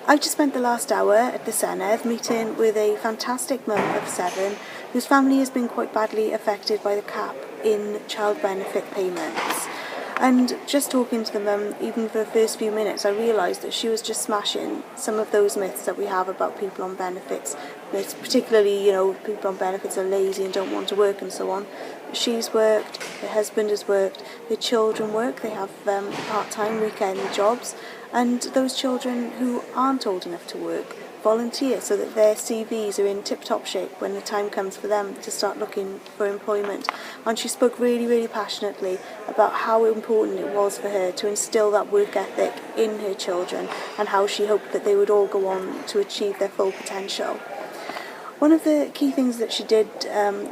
I just spent the last hour at the Senedd meeting with a fantastic mum of 7 whose family has been quite badly affected by the cap in child benefit payments. And just talking to the mum, even for the first few minutes, I realised that she was just smashing some of those myths that we have about people on benefits. Particularly, people on benefits are lazy and don't want to work and so on. She's worked, her husband has worked, their children work, they have part-time weekend jobs, and those children who aren't old enough to work volunteer so that their CVs are in tip-top shape when the time comes for them to start looking for employment. And she spoke really, really passionately about how important it was for her to instill that work ethic in her children and how she hoped that they would all go on to achieve their full potential. One of the key things that she did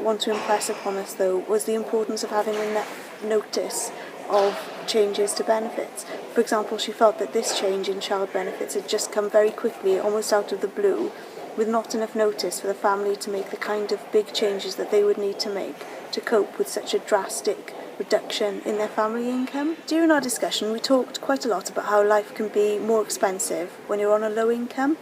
want to impress upon us, though, was the importance of having enough notice of changes to benefits. For example, she felt that this change in child benefits had just come very quickly, almost out of the blue, with not enough notice for the family to make the kind of big changes that they would need to make to cope with such a drastic reduction in their family income. During our discussion, we talked quite a lot about how life can be more expensive when you're on a low income,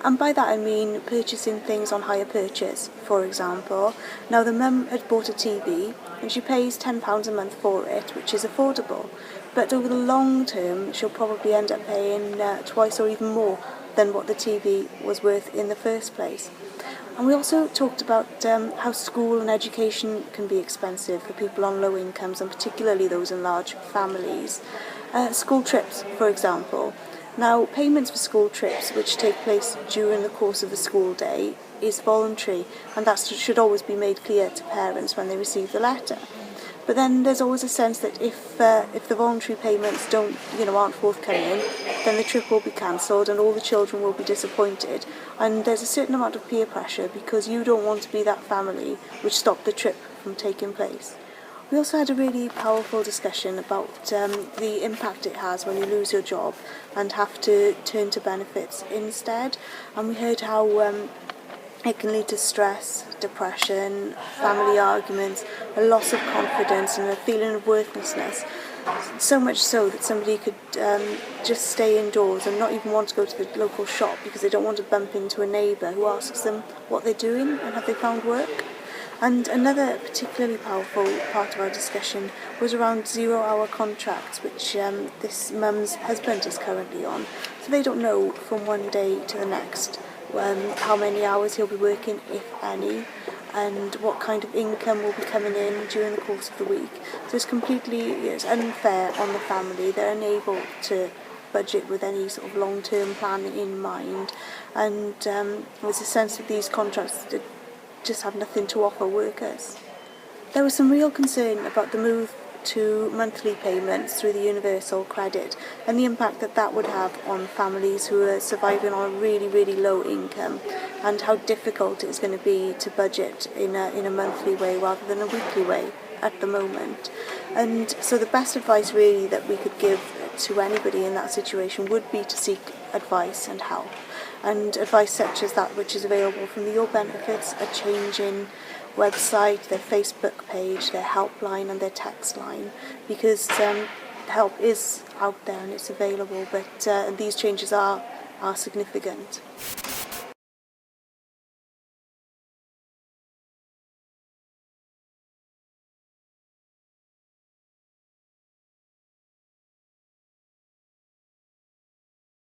and by that I mean purchasing things on hire purchase, for example. Now, the mum had bought a TV and she pays £10 a month for it, which is affordable, but over the long term she'll probably end up paying twice or even more than what the TV was worth in the first place. And we also talked about how school and education can be expensive for people on low incomes, and particularly those in large families. School trips, for example. Now, payments for school trips, which take place during the course of the school day, is voluntary, and that should always be made clear to parents when they receive the letter. But then there's always a sense that if the voluntary payments aren't forthcoming, then the trip will be cancelled and all the children will be disappointed. And there's a certain amount of peer pressure because you don't want to be that family which stopped the trip from taking place. We also had a really powerful discussion about the impact it has when you lose your job and have to turn to benefits instead. And we heard how it can lead to stress, depression, family arguments, a loss of confidence and a feeling of worthlessness. So much so that somebody could just stay indoors and not even want to go to the local shop because they don't want to bump into a neighbour who asks them what they're doing and have they found work. And another particularly powerful part of our discussion was around 0-hour contracts, which this mum's husband is currently on. So they don't know from one day to the next how many hours he'll be working, if any, and what kind of income will be coming in during the course of the week. So it's unfair on the family. They're unable to budget with any sort of long-term planning in mind, and there's a sense that these contracts just have nothing to offer workers. There was some real concern about the move to monthly payments through the universal credit and the impact that would have on families who are surviving on a really, really low income, and how difficult it's going to be to budget in a monthly way rather than a weekly way at the moment. And so the best advice really that we could give to anybody in that situation would be to seek advice and help, and advice such as that which is available from the Your Benefits, a change in website, their Facebook page, their helpline and their text line, because help is out there and it's available, but these changes are significant.